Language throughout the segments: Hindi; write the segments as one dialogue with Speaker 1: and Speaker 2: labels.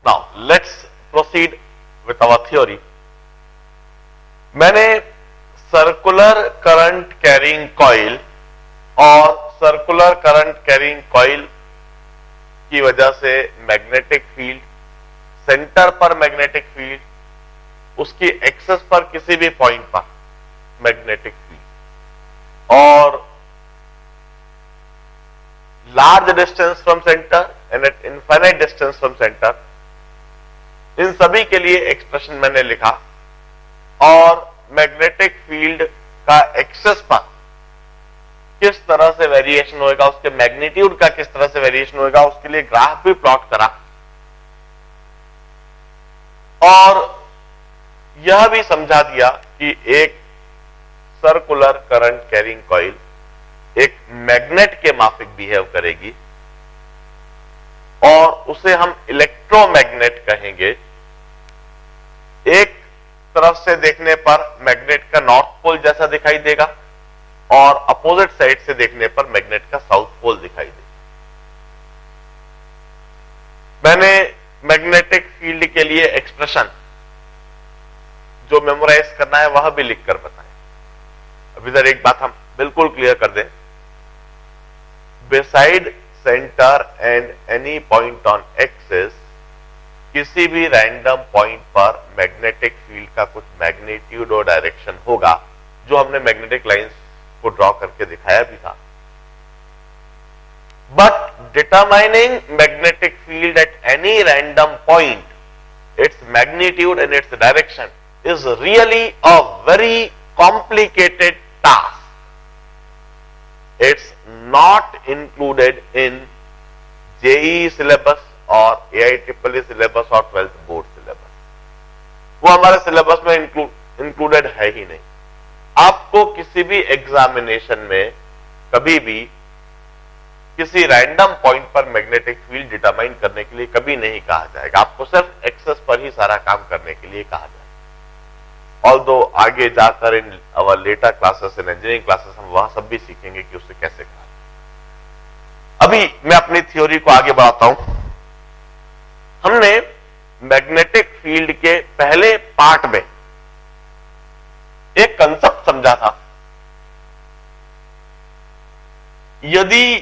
Speaker 1: Now, let's proceed with our theory. मैंने सर्कुलर करंट कैरिंग कॉइल और सर्कुलर करंट कैरिंग कॉइल की वजह से मैग्नेटिक फील्ड, सेंटर पर मैग्नेटिक फील्ड, उसकी एक्सेस पर किसी भी पॉइंट पर मैग्नेटिक फील्ड और large distance from centre and at infinite distance from centre, इन सभी के लिए एक्सप्रेशन मैंने लिखा और मैग्नेटिक फील्ड का एक्सेस पर किस तरह से वेरिएशन होएगा, उसके मैग्नीट्यूड का किस तरह से वेरिएशन होएगा, उसके लिए ग्राफ भी प्लॉट करा और यह भी समझा दिया कि एक सर्कुलर करंट कैरिंग कॉइल एक मैग्नेट के माफिक बिहेव करेगी और उसे हम इलेक्ट्रोमैग्नेट कहेंगे। एक तरफ से देखने पर मैग्नेट का नॉर्थ पोल जैसा दिखाई देगा और अपोजिट साइड से देखने पर मैग्नेट का साउथ पोल दिखाई देगा। मैंने मैग्नेटिक फील्ड के लिए एक्सप्रेशन जो मेमोराइज करना है वह भी लिखकर बताएं। अभी इधर एक बात हम बिल्कुल क्लियर कर दें, beside centre and any point on axis, किसी भी रैंडम पॉइंट पर मैग्नेटिक फील्ड का कुछ मैग्नीट्यूड और डायरेक्शन होगा, जो हमने मैग्नेटिक लाइंस को ड्रॉ करके दिखाया भी था। But determining magnetic field at any random point, its magnitude and its direction is really a very complicated task. It's not included in JEE syllabus or AIEEE syllabus or 12th board syllabus. वो हमारे सिलेबस में इंक्लूडेड है ही नहीं। आपको किसी भी एग्जामिनेशन में कभी भी किसी रैंडम पॉइंट पर मैग्नेटिक फील्ड डिटरमाइन करने के लिए कभी नहीं कहा जाएगा। आपको सिर्फ एक्सेस पर ही सारा काम करने के लिए कहा जाएगा। ऑल्दो आगे जाकर in our later classes, in engineering classes, हम वहां सब भी सीखेंगे कि उसे कैसे कहा। अभी मैं अपनी थ्योरी को आगे बढ़ाता हूं। हमने मैग्नेटिक फील्ड के पहले पार्ट में एक कंसेप्ट समझा था। यदि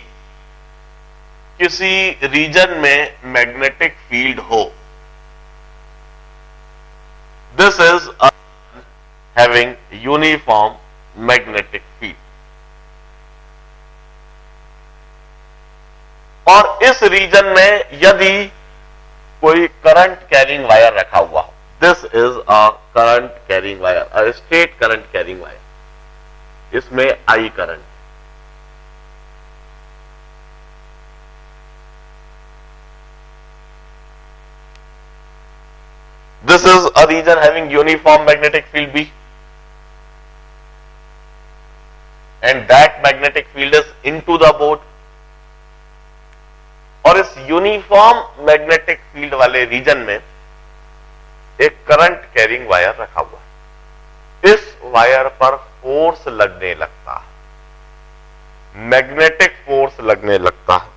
Speaker 1: किसी रीजन में मैग्नेटिक फील्ड हो, this is a having uniform magnetic field, और इस रीजन में यदि कोई करंट कैरिंग वायर रखा हुआ हो, this is a current carrying wire, a straight current carrying wire, इसमें I current, this is a region having uniform magnetic field B, and that magnetic field is into the board, और इस यूनिफॉर्म मैग्नेटिक फील्ड वाले रीजन में एक करंट कैरिंग वायर रखा हुआ है। इस वायर पर फोर्स लगने लगता है, मैग्नेटिक फोर्स लगने लगता है,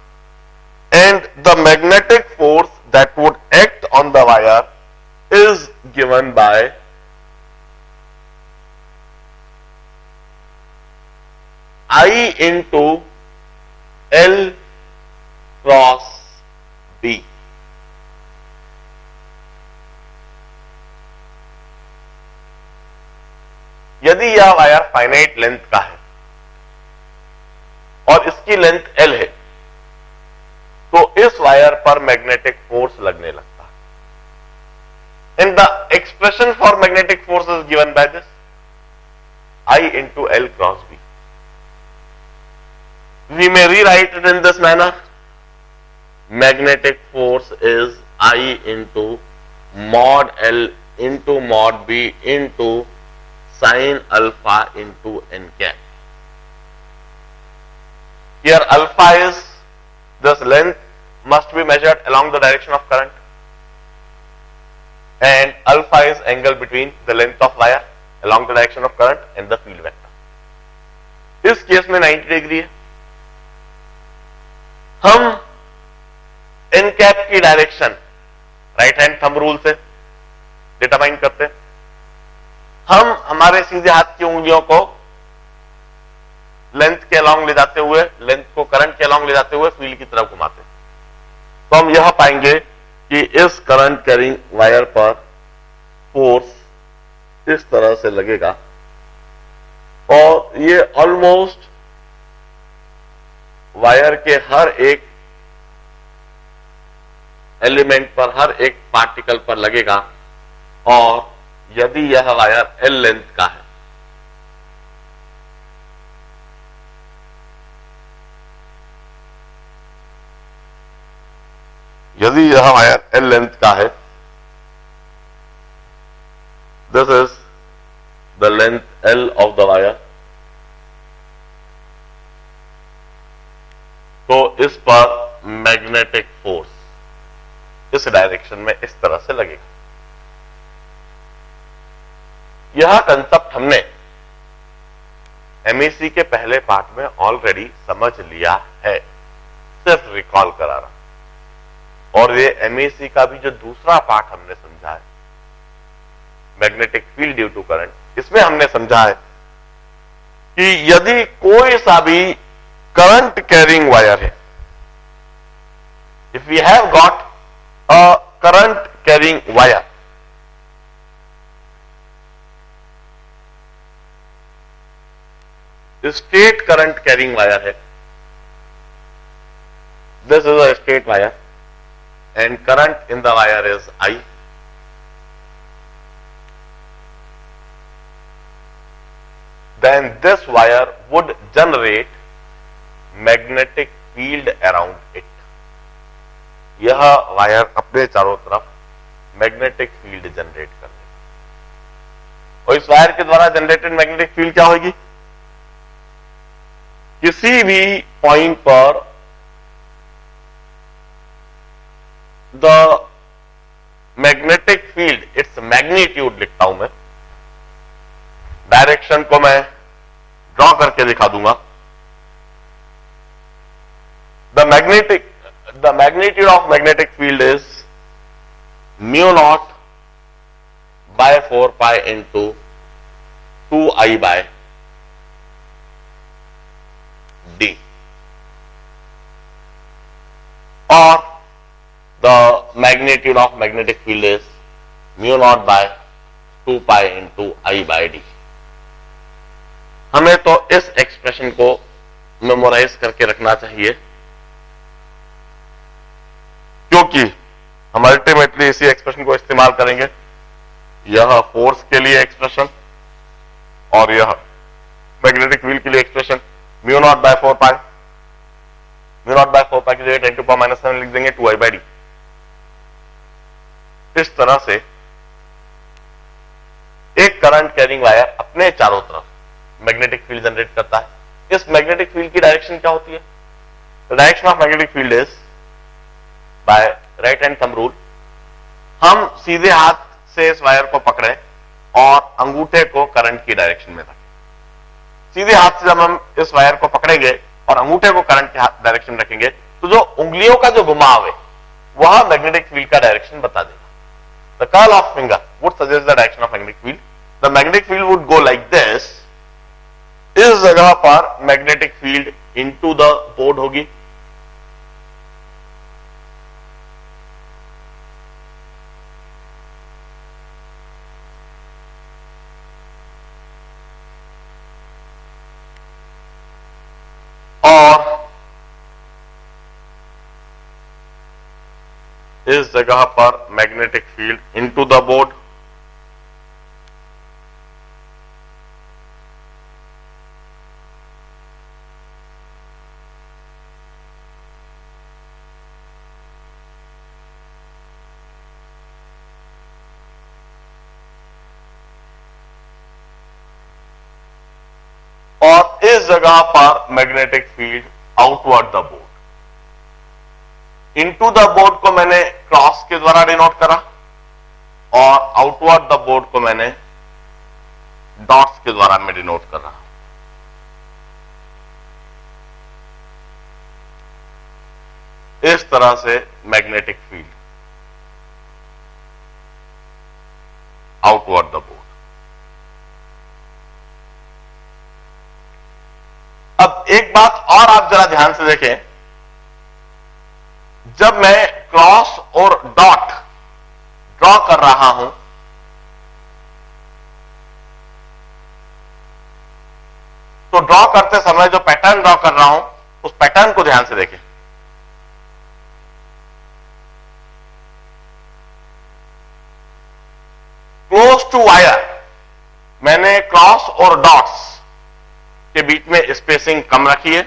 Speaker 1: and the magnetic force that would act on the wire is given by I into L cross B. यदि यह वायर फाइनाइट लेंथ का है और इसकी लेंथ L है, तो इस वायर पर मैग्नेटिक फोर्स लगने लगता है। And the expression for magnetic force is given by this I into L cross B. We may rewrite it in this manner. Magnetic force is I into mod L into mod B into sin alpha into n cap. Here alpha is this length must be measured along the direction of current, and alpha is angle between the length of wire along the direction of current and the field vector. इस केस में 90 डिग्री है। हम n कैप की direction right hand thumb rule से डिटरमाइन करते हैं। हम हमारे सीधे हाथ की उंगलियों को लेंथ के अलोंग ले जाते हुए, लेंथ को करंट के अलोंग ले जाते हुए फील्ड की तरफ घुमाते हैं, तो हम यह पाएंगे कि इस करंट कैरिंग वायर पर फोर्स इस तरह से लगेगा और ये ऑलमोस्ट वायर के हर एक एलिमेंट पर, हर एक पार्टिकल पर लगेगा। और यदि यह वायर एल लेंथ का है, यदि यह वायर एल लेंथ का है, this is the length L of the wire, तो इस पर मैग्नेटिक फोर्स इस डायरेक्शन में इस तरह से लगेगा। यह कंसेप्ट हमने एमईसी के पहले पार्ट में ऑलरेडी समझ लिया है, सिर्फ रिकॉल करा रहा। और ये एमईसी का भी जो दूसरा पार्ट हमने समझा है, magnetic field due to current, इसमें हमने समझा है कि यदि कोई सा भी करंट कैरिंग वायर है, if we have got a current carrying wire, straight current carrying wire है, this is a straight wire and current in the wire is I, then this wire would generate magnetic field around it. यह वायर अपने चारों तरफ मैग्नेटिक फील्ड जनरेट करने, और इस वायर के द्वारा जनरेटेड मैग्नेटिक फील्ड क्या होगी? किसी भी पॉइंट पर the magnetic field, its magnitude लिखता हूं मैं, डायरेक्शन को मैं ड्रॉ करके दिखा दूंगा। The magnitude of magnetic field is mu not by 4 pi into 2I by D, और the magnitude of magnetic field is mu naught by 2 pi into I by d। हमें तो इस एक्सप्रेशन को मेमोराइज करके रखना चाहिए, क्योंकि हम अल्टीमेटली इसी एक्सप्रेशन को इस्तेमाल करेंगे। यह फोर्स के लिए एक्सप्रेशन और यह मैग्नेटिक फील्ड के लिए expression, mu naught by 4 pi, mu naught by 4 पाई की जगह 10 टू पावर माइनस 7 लिख देंगे 2I by d। इस तरह से एक करंट कैरिंग वायर अपने चारों तरफ मैग्नेटिक फील्ड जनरेट करता है। इस मैग्नेटिक फील्ड की डायरेक्शन क्या होती है? The direction of magnetic field is by right hand thumb rule. हम सीधे हाथ से इस वायर को पकड़े और अंगूठे को करंट की डायरेक्शन में रखें। सीधे हाथ से जब हम इस वायर को पकड़ेंगे और अंगूठे को करंट के डायरेक्शन में रखेंगे, तो जो उंगलियों का जो घुमाव है वह मैग्नेटिक फील्ड का डायरेक्शन बता देगा। The curl of finger would suggest the direction of magnetic field. The magnetic field would go like this. इस जगह पर magnetic field into the board होगी, और इस जगह पर magnetic field into the board, और इस जगह पर magnetic field outward the board. Into the board को मैंने क्रॉस के द्वारा डिनोट करा और आउटवर्ड द बोर्ड को मैंने डॉट्स के द्वारा मैं डिनोट कर रहा हूं। इस तरह से magnetic field toward the board. अब एक बात और आप जरा ध्यान से देखें, जब मैं क्रॉस और डॉट ड्रॉ कर रहा हूं तो ड्रॉ करते समय जो पैटर्न ड्रॉ कर रहा हूं उस पैटर्न को ध्यान से देखें। क्लोज टू वायर मैंने क्रॉस और डॉट्स के बीच में स्पेसिंग कम रखी है।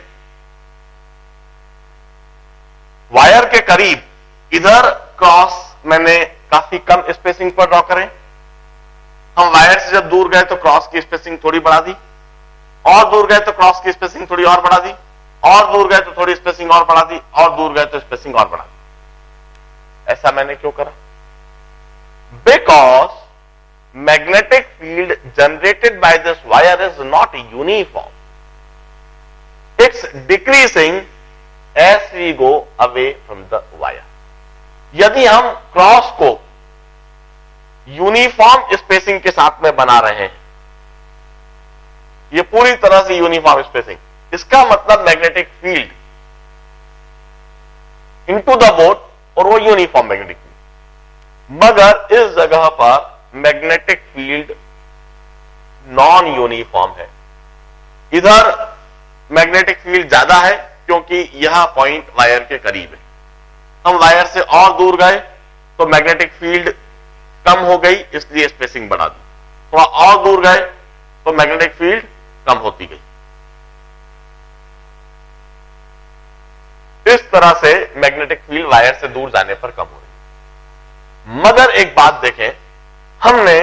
Speaker 1: वायर के करीब इधर क्रॉस मैंने काफी कम स्पेसिंग पर ड्रॉ करें। हम वायर से जब दूर गए तो क्रॉस की स्पेसिंग थोड़ी बढ़ा दी, और दूर गए तो क्रॉस की स्पेसिंग थोड़ी और बढ़ा दी, और दूर गए तो थोड़ी स्पेसिंग और बढ़ा दी, और दूर गए तो स्पेसिंग और बढ़ा दी। ऐसा मैंने क्यों करा? Because magnetic field generated by this wire is not uniform, it's decreasing as we go away from the wire. यदि हम क्रॉस को यूनिफॉर्म स्पेसिंग के साथ में बना रहे हैं, ये पूरी तरह से यूनिफॉर्म स्पेसिंग, इसका मतलब magnetic field into the board, और वो यूनिफॉर्म मैग्नेटिक फील्ड। मगर इस जगह पर मैग्नेटिक फील्ड नॉन यूनिफॉर्म है। इधर मैग्नेटिक फील्ड ज्यादा है क्योंकि यह पॉइंट वायर के करीब है। हम वायर से और दूर गए तो मैग्नेटिक फील्ड कम हो गई, इसलिए स्पेसिंग बढ़ा दी। थोड़ा और दूर गए तो मैग्नेटिक फील्ड कम होती गई। इस तरह से मैग्नेटिक फील्ड वायर से दूर जाने पर कम हो रही। मगर एक बात देखें, हमने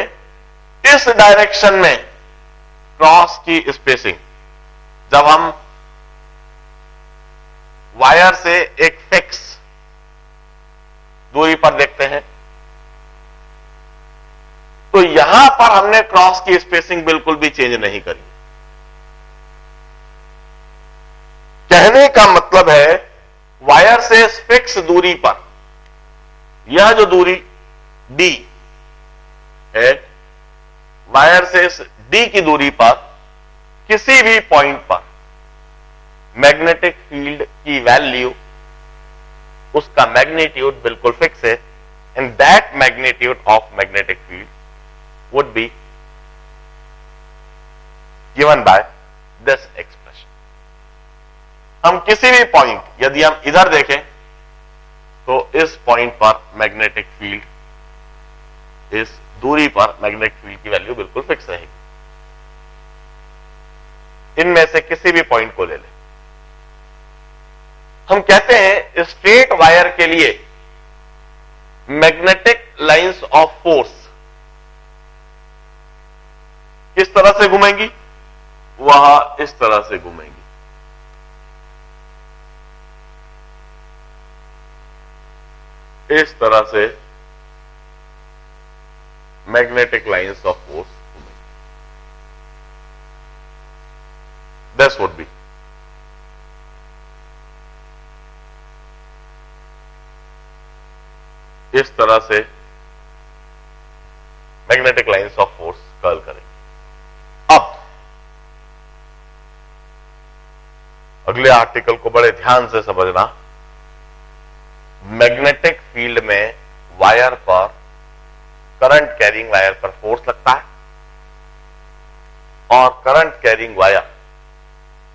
Speaker 1: इस डायरेक्शन में क्रॉस की स्पेसिंग जब हम वायर से एक फिक्स दूरी पर देखते हैं तो यहां पर हमने क्रॉस की स्पेसिंग बिल्कुल भी चेंज नहीं करी। कहने का मतलब है वायर से फिक्स दूरी पर, यह जो दूरी d है, वायर से इस d की दूरी पर किसी भी पॉइंट पर मैग्नेटिक फील्ड की वैल्यू, उसका मैग्नीट्यूड बिल्कुल फिक्स है, and that magnitude of magnetic field would be given by this expression. हम किसी भी पॉइंट, यदि हम इधर देखें तो इस पॉइंट पर मैग्नेटिक फील्ड, इस दूरी पर मैग्नेटिक फील्ड की वैल्यू बिल्कुल फिक्स रहेगी। इनमें से किसी भी पॉइंट को ले लें। हम कहते हैं स्ट्रेट वायर के लिए मैग्नेटिक लाइंस ऑफ फोर्स किस तरह से घूमेंगी? वह इस तरह से घूमेंगी। इस तरह से मैग्नेटिक लाइंस ऑफ फोर्स घूमेंगी। दिस वुड बी इस तरह से magnetic lines of force curl करेंगे। अब अगले आर्टिकल को बड़े ध्यान से समझना। मैग्नेटिक फील्ड में वायर पर, करंट कैरिंग वायर पर फोर्स लगता है, और करंट कैरिंग वायर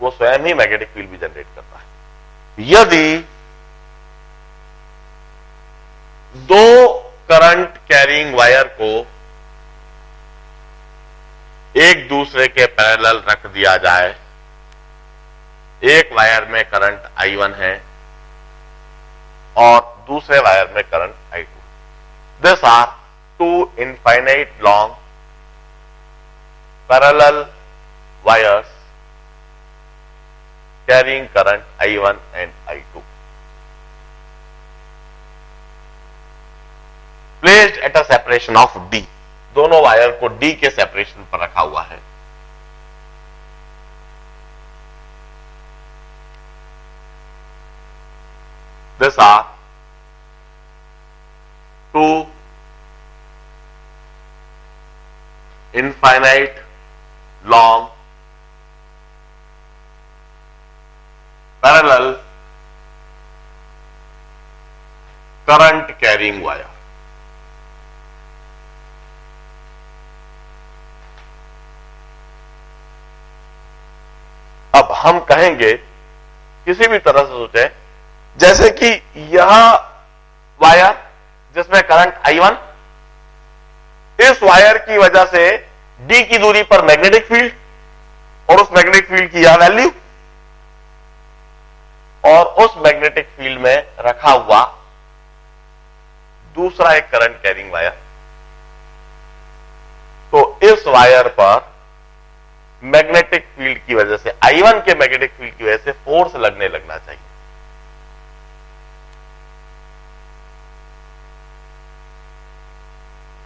Speaker 1: वो स्वयं ही मैग्नेटिक फील्ड भी जनरेट करता है। यदि दो करंट कैरिंग वायर को एक दूसरे के पैरेलल रख दिया जाए, एक वायर में करंट I1 है और दूसरे वायर में current I2, this are two infinite long parallel wires carrying current I1 and I2 placed at a separation of D। दोनों वायर को D के सेपरेशन पर रखा हुआ है। These are two infinite long parallel current carrying wire. अब हम कहेंगे किसी भी तरह से सोचे, जैसे कि यह वायर जिसमें करंट I1, इस वायर की वजह से d की दूरी पर मैग्नेटिक फील्ड और उस मैग्नेटिक फील्ड की यह वैल्यू और उस मैग्नेटिक फील्ड में रखा हुआ दूसरा एक करंट कैरिंग वायर। तो इस वायर पर मैग्नेटिक फील्ड की वजह से, I1 के मैग्नेटिक फील्ड की वजह से फोर्स लगने लगना चाहिए।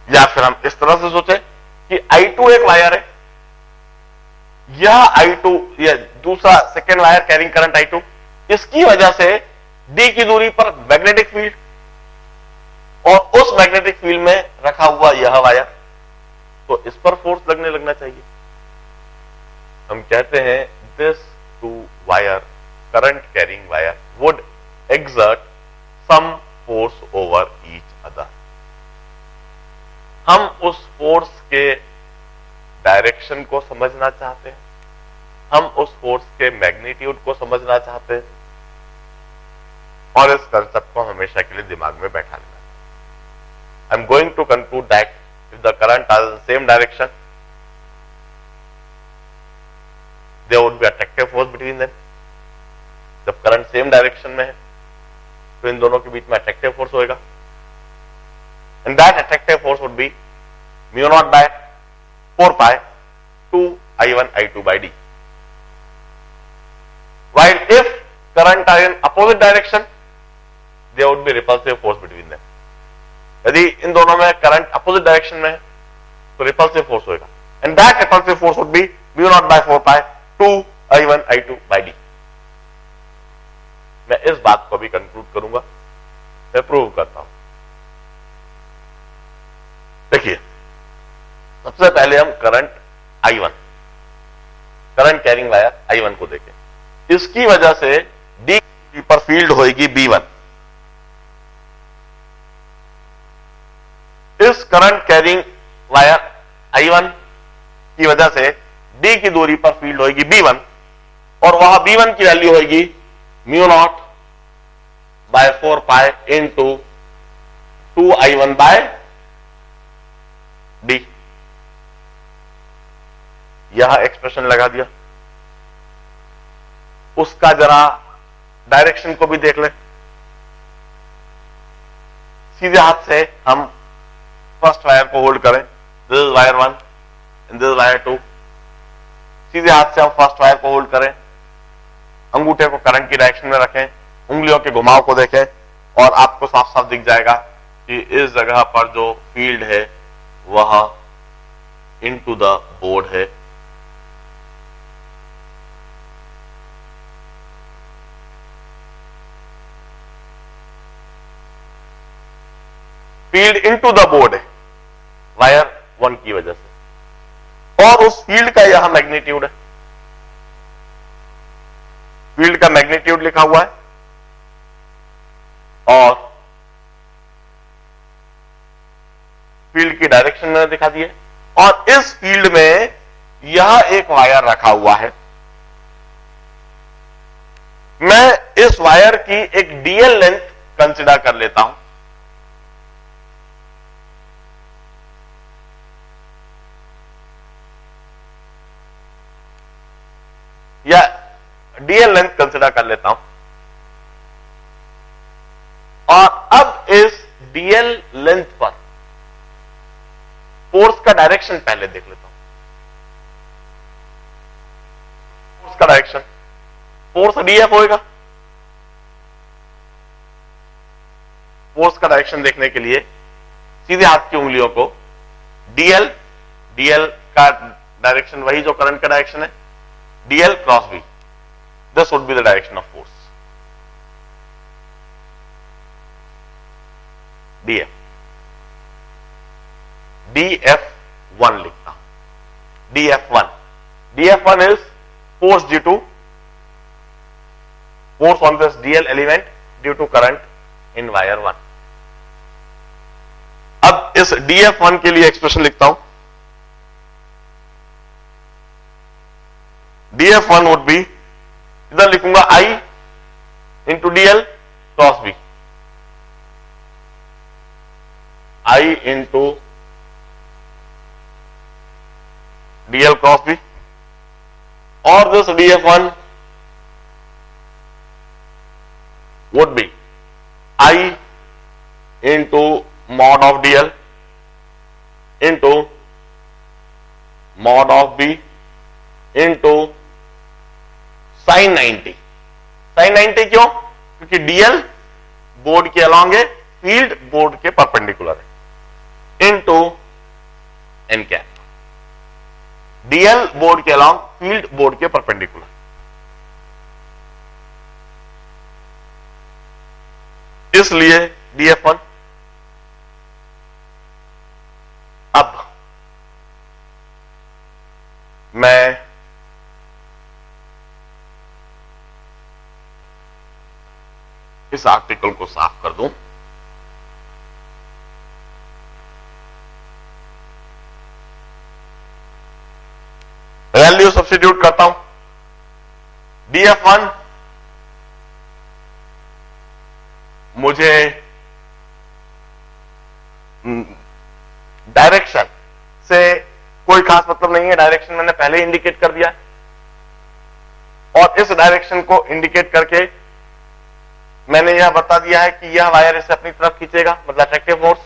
Speaker 1: या फिर हम इस तरह से सोचें कि I2 एक वायर है, यह I2, यह दूसरा second wire carrying current I2, इसकी वजह से D की दूरी पर मैग्नेटिक फील्ड और उस मैग्नेटिक फील्ड में रखा हुआ यह वायर, तो इस पर फोर्स लगने लगना चाहिए। हम कहते हैं this two wire current carrying wire would exert some force over each other. हम उस फोर्स के डायरेक्शन को समझना चाहते हैं, हम उस फोर्स के मैग्नीट्यूड को समझना चाहते हैं और इस कंसेप्ट को हमेशा के लिए दिमाग में बैठा लेना। I am going to conclude that if the current are in same direction there would be attractive force between them। जब करंट सेम डायरेक्शन में है तो इन दोनों के बीच में अट्रैक्टिव फोर्स होएगा, and that attractive force would be mu not by 4 pi 2 I1 I2 by D। While if current are in opposite direction, there would be repulsive force between them। यदि इन दोनों में करंट अपोजिट डायरेक्शन में है तो रिपल्सिव फोर्स होगा, and that repulsive force would be mu not by 4 pi 2 I1 I2 by D। मैं इस बात को भी कंक्लूड करूंगा, मैं प्रूव करता हूं। देखिए, सबसे पहले हम current I1, current carrying wire I1 को देखें। इसकी वजह से D पर फील्ड होगी B1। इस करंट कैरिंग वायर I1 की वजह से D की दूरी पर फील्ड होगी B1 और वहां B1 की वैल्यू होगी mu not by 4 pi into 2 I1 by D। यह एक्सप्रेशन लगा दिया। उसका जरा डायरेक्शन को भी देख ले। सीधे हाथ से हम फर्स्ट वायर को होल्ड करें, this is wire 1 and this is wire 2। सीधे हाथ से हम फर्स्ट वायर को होल्ड करें, अंगूठे को करंट की डायरेक्शन में रखें, उंगलियों के घुमाव को देखें और आपको साफ साफ दिख जाएगा कि इस जगह पर जो फील्ड है वह इनटू द बोर्ड है। फील्ड इनटू द बोर्ड है वायर 1 की वजह से, और उस फील्ड का यह मैग्नीट्यूड है। फील्ड का मैग्नीट्यूड लिखा हुआ है और फील्ड की डायरेक्शन मैंने दिखा दी है, और इस फील्ड में यह एक वायर रखा हुआ है। मैं इस वायर की एक डीएल लेंथ कंसीडर कर लेता हूं। या डीएल लेंथ कंसीडर कर लेता हूं और अब इस डीएल लेंथ पर फोर्स का डायरेक्शन पहले देख लेता हूं। फोर्स का डायरेक्शन, फोर्स डीएफ होएगा। फोर्स का डायरेक्शन देखने के लिए सीधे हाथ की उंगलियों को डीएल, डीएल का डायरेक्शन वही जो करंट का डायरेक्शन है, DL cross B, this would be the direction of force. DF, DF 1 लिखता हूं। dF1. dF1 is force due to force on this DL element due to current in wire 1. अब इस dF1 के लिए एक्सप्रेशन लिखता हूं. dF1 would be, इधर लिखूंगा I into DL cross B. I into DL cross B, or this dF1 would be I into mod of DL into mod of B into sin 90. sin 90 क्यों? क्योंकि DL बोर्ड के अलॉन्ग है, फील्ड बोर्ड के परपेंडिकुलर है, into N cap. DL board के अलॉन्ग, फील्ड बोर्ड के परपेंडिकुलर. इसलिए dF1. अब मैं इस आर्टिकल को साफ कर दूं. वैल्यू सब्स्टिट्यूट करता हूं. dF1 मुझे डायरेक्शन से कोई खास मतलब नहीं है, डायरेक्शन मैंने पहले इंडिकेट कर दिया है, और इस डायरेक्शन को इंडिकेट करके मैंने यह बता दिया है कि यह वायर इसे अपनी तरफ खींचेगा, मतलब अट्रैक्टिव फोर्स.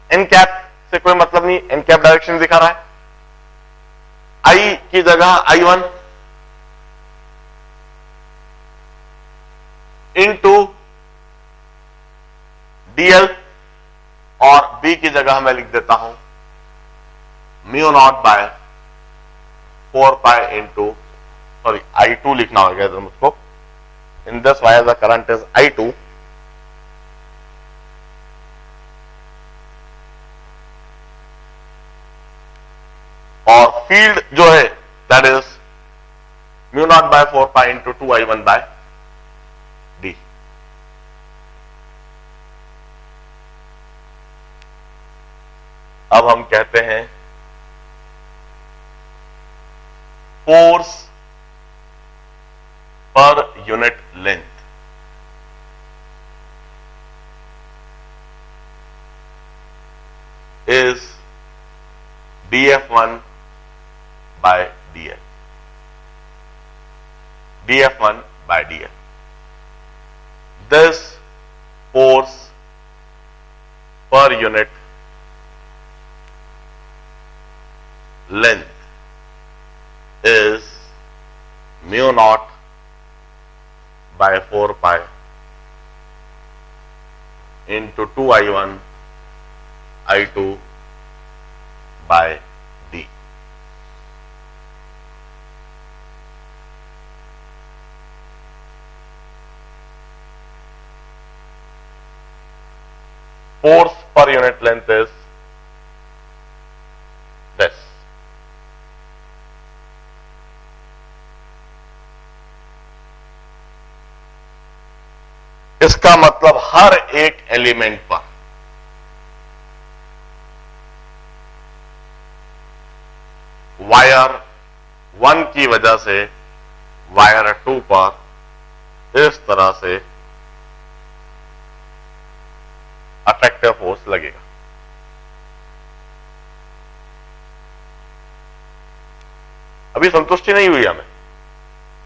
Speaker 1: एन कैप से कोई मतलब नहीं, एन कैप डायरेक्शन दिखा रहा है. आई की जगह I1 इंटू DL, और B की जगह मैं लिख देता हूं mu not by 4 pi into, sorry I2 लिखना होगा तो मुझको. In this wire the current is I2, और फील्ड जो है that is mu not by 4 pi into 2I1 by D. अब हम कहते हैं फोर्स पर unit length is dF1 by dL. dF1 by dL. This force per unit length is mu naught by 4 pi into 2I1 I2 by D. Force per unit length is this. इसका मतलब हर एक एलिमेंट पर वायर 1 की वजह से वायर 2 पर इस तरह से अट्रैक्टिव फोर्स लगेगा. अभी संतुष्टि नहीं हुई हमें.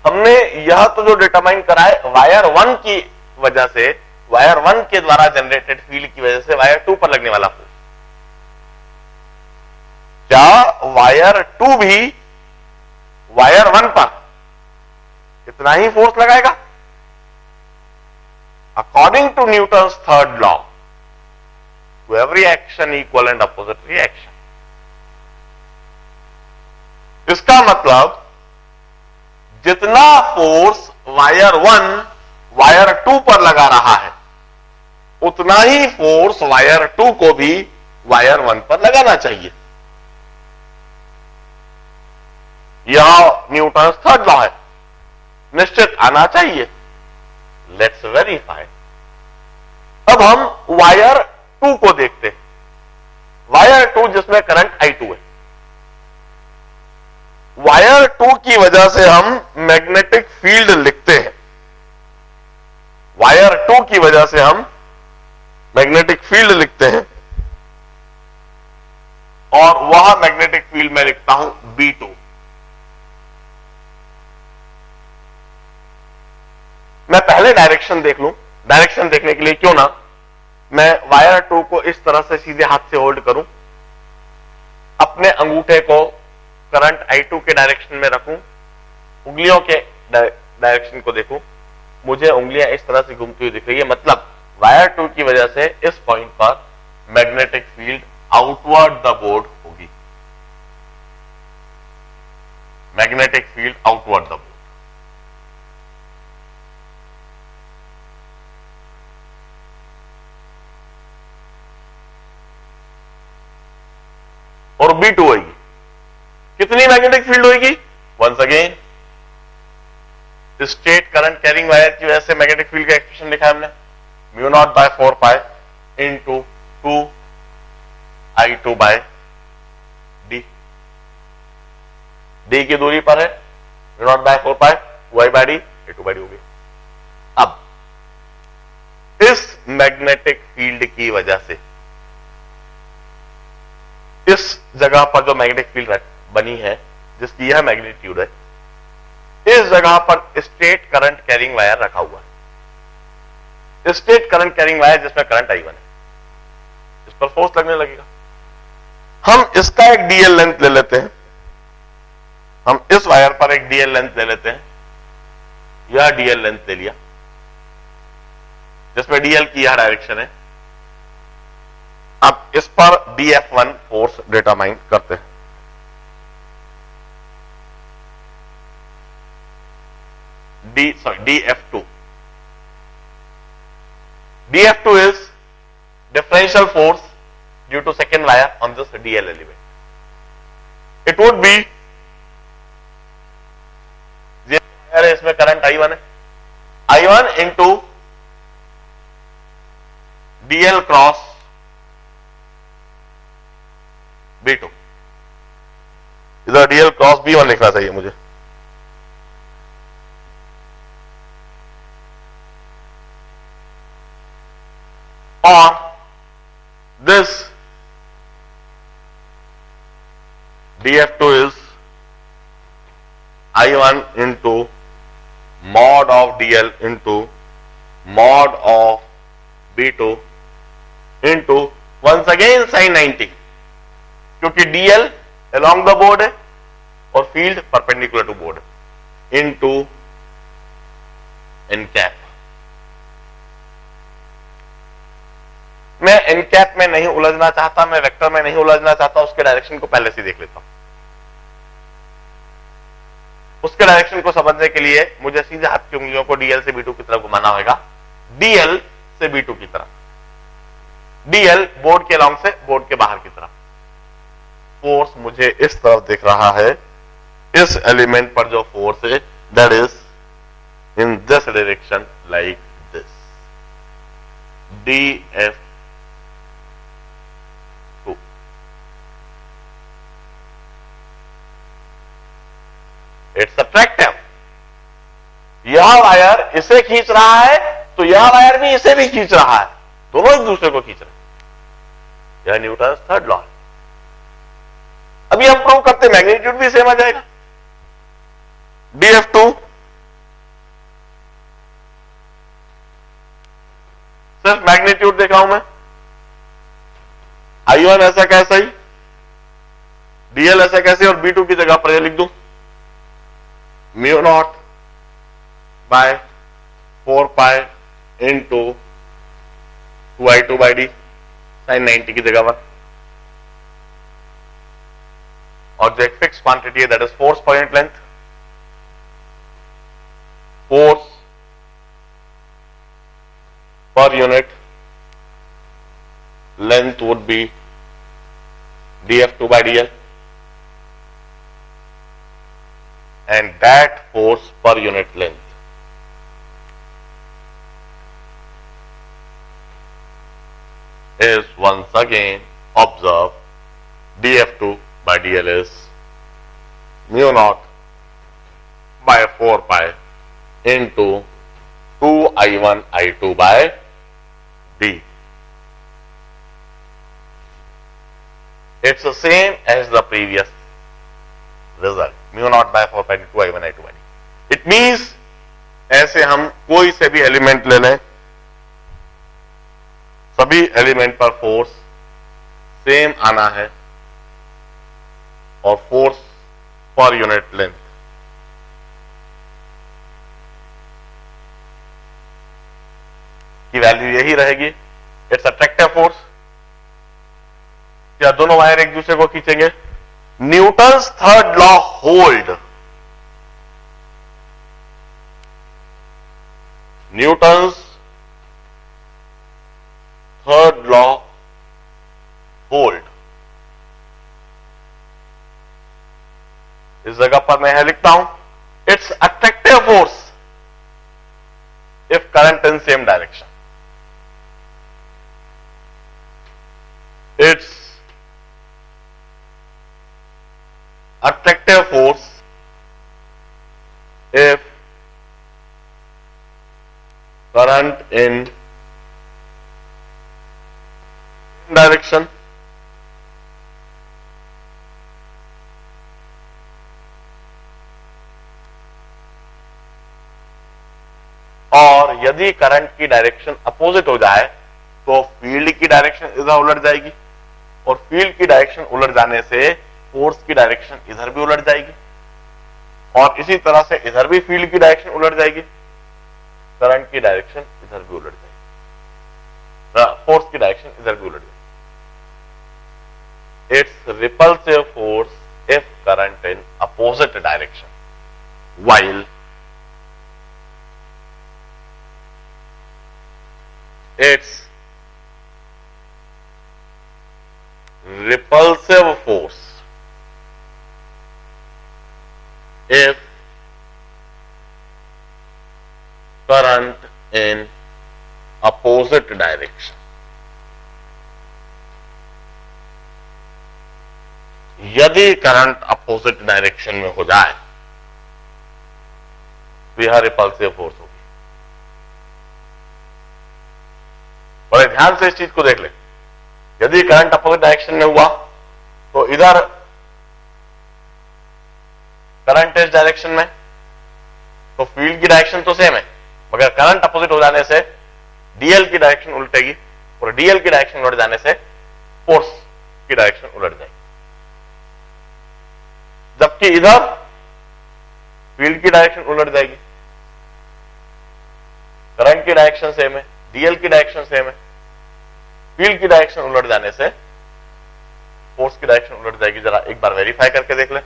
Speaker 1: हमने यह तो जो डिटरमाइन करा है वायर 1 की वजह से, वायर 1 के द्वारा जनरेटेड फील्ड की वजह से वायर 2 पर लगने वाला फोर्स. क्या वायर 2 भी वायर 1 पर इतना ही फोर्स लगाएगा? According to Newton's third law, to every action equal and opposite reaction. इसका मतलब जितना फोर्स वायर 1 वायर 2 पर लगा रहा है उतना ही फोर्स वायर 2 को भी वायर 1 पर लगाना चाहिए. यहां न्यूटन थर्ड लॉ है, निश्चित आना चाहिए। Let's verify. अब हम वायर 2 को देखते हैं, वायर 2 जिसमें करंट I2 है। वायर 2 की वजह से हम मैग्नेटिक फील्ड लिखते हैं, वायर 2 की वजह से हम मैग्नेटिक फील्ड लिखते हैं, और वह मैग्नेटिक फील्ड मैं लिखता हूं B2। मैं पहले डायरेक्शन देख लूं, डायरेक्शन देखने के लिए क्यों ना मैं वायर 2 को इस तरह से सीधे हाथ से होल्ड करूं, अपने अंगूठे को करंट I2 के डायरेक्शन में रखूं, उंगलियों के डायरेक्शन को देखूं, मुझे उंगलियां इस तरह से घूमती हुई दिख रही है, मतलब वायर 2 की वजह से इस पॉइंट पर magnetic field outward the board होगी, magnetic field outward the board. और B2 होगी, कितनी मैग्नेटिक फील्ड होगी? Once again straight current carrying wire की वजह से मैग्नेटिक फील्ड का एक्सप्रेशन लिखा है हमने, mu not by 4 pi into 2 I2 by D. D की दूरी पर है, mu not by 4 pi y by D, A2 by D होगी। अब इस मैग्नेटिक फील्ड की वजह से इस जगह पर जो मैग्नेटिक फील्ड बनी है, जिसकी यह मैग्नीट्यूड है, इस जगह पर स्ट्रेट करंट कैरिंग वायर रखा हुआ है, स्ट्रेट करंट कैरिंग वायर जिसमें करंट I1 है, इस पर फोर्स लगने लगेगा। हम इसका एक DL लेंथ ले लेते हैं, हम इस वायर पर एक DL लेंथ ले लेते हैं, यह DL लेंथ ले लिया, जिसमें DL की यह डायरेक्शन है। अब इस पर DF1 फोर्स डिटरमाइन करते हैं। DF2. DF2 is differential force due to second wire on this DL element. It would be, इसमें करंट I1 है, I1 into DL cross B2, इधर DL क्रॉस B1 लिखना चाहिए मुझे। और this DF2 is I1 into mod of DL into mod of B2 into once again sin 90, क्योंकि DL along the board है और field perpendicular to board, into n cap. मैं n कैप में नहीं उलझना चाहता, मैं वेक्टर में नहीं उलझना चाहता, उसके डायरेक्शन को पहले से देख लेता हूं। उसके डायरेक्शन को समझने के लिए मुझे सीधे हाथ की उंगलियों को DL से B2 की तरफ घुमाना होगा, DL से B2 की तरफ, DL बोर्ड के लॉन्ग से बोर्ड के बाहर की तरफ। फोर्स मुझे इस तरफ दिख रहा है, इस एलिमेंट पर जो फोर्स है that is in this direction like this, DF2। It's attractive. यह वायर इसे खींच रहा है तो यह वायर भी इसे भी खींच रहा है, दोनों एक दूसरे को खींच रहे हैं। यह न्यूटन थर्ड लॉ है। अभी हम प्रूव करते मैग्नीट्यूड भी सेम आ जाएगा। DF2 सिर्फ मैग्नीट्यूड देख रहा हूं मैं, I1 ऐसा कैसा ही, DL ऐसा कैसे, और B2 की जगह पर यह लिख दूं mu not by 4 pi into 2I2 by D sine 90 की जगह पर, और जो एक फिक्स क्वांटिटी है दैट इज फोर्स पर यूनिट लेंथ, फोर्स पर unit length would be DF2 by DL। and that force per unit length is once again observe dF2 by dl is mu naught by 4 pi into 2I1 I2 by d. It's the same as the previous result, mu naught by 4 pi into 2I1 I2 by d. It means ऐसे हम कोई से भी एलिमेंट ले लें, सभी एलिमेंट पर फोर्स सेम आना है और फोर्स पर यूनिट लेंथ की वैल्यू यही रहेगी. It's attractive force. क्या दोनों वायर एक दूसरे को खींचेंगे? Newton's third law hold. Newton's third law hold. इस जगह पर मैं यह लिखता हूं, it's attractive force if current in same direction. Its attractive force if current in direction और यदि करंट की डायरेक्शन अपोजिट हो जाए तो फील्ड की डायरेक्शन इधर उलट जाएगी और फील्ड की डायरेक्शन उलट जाने से फोर्स की डायरेक्शन इधर भी उलट जाएगी और इसी तरह से इधर भी फील्ड की डायरेक्शन उलट जाएगी, करंट की डायरेक्शन इधर भी उलट जाएगी, फोर्स की डायरेक्शन इधर भी उलट जाएगी. It's repulsive force if current in opposite direction while its repulsive force if current in opposite direction. यदि करंट अपोजिट डायरेक्शन में हो जाए तो यह रिपल्सिव फोर्स होगी. बड़े ध्यान से इस चीज को देख ले. यदि करंट अपोजिट डायरेक्शन में हुआ तो इधर करंट इस डायरेक्शन में तो फील्ड की डायरेक्शन तो सेम है, मगर करंट अपोजिट हो जाने से डीएल की डायरेक्शन उल्टेगी और डीएल की डायरेक्शन उलट जाने से फोर्स की डायरेक्शन उलट जाएगी. जबकि इधर फील्ड की डायरेक्शन उलट जाएगी, करंट की डायरेक्शन सेम है, डीएल की डायरेक्शन सेम है, फील्ड की डायरेक्शन उलट जाने से फोर्स की डायरेक्शन उलट जाएगी. जरा एक बार वेरीफाई करके देख ले.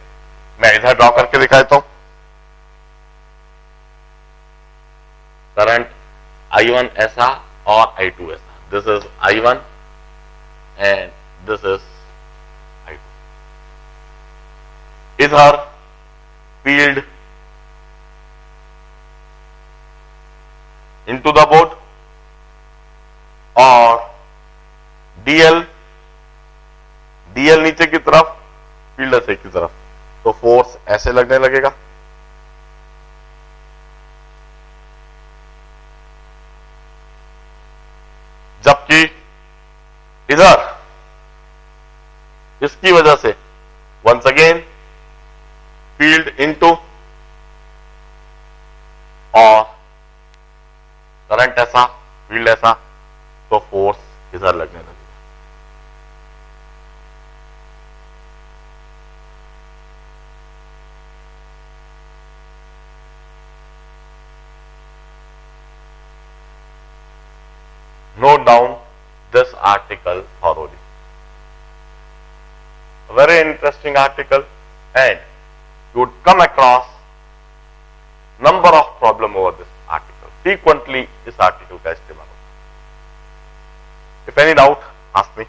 Speaker 1: मैं इधर ड्रॉ करके दिखा देता हूं. करंट I1 ऐसा और I2 ऐसा. This is I1 and this is I2. इधर फील्ड इनटू द बोर्ड और डीएल नीचे की तरफ, फील्ड ऐसे की तरफ, तो फोर्स ऐसे लगने लगेगा. जबकि इधर इसकी वजह से वंस अगेन फील्ड इनटू और करंट ऐसा, फील्ड ऐसा, तो फोर्स इधर लगने लगेगा. Note down this article thoroughly. A very interesting article, and you would come across number of problem over this article. Frequently, इस article का इस्तेमाल होता है. If any doubt, ask me.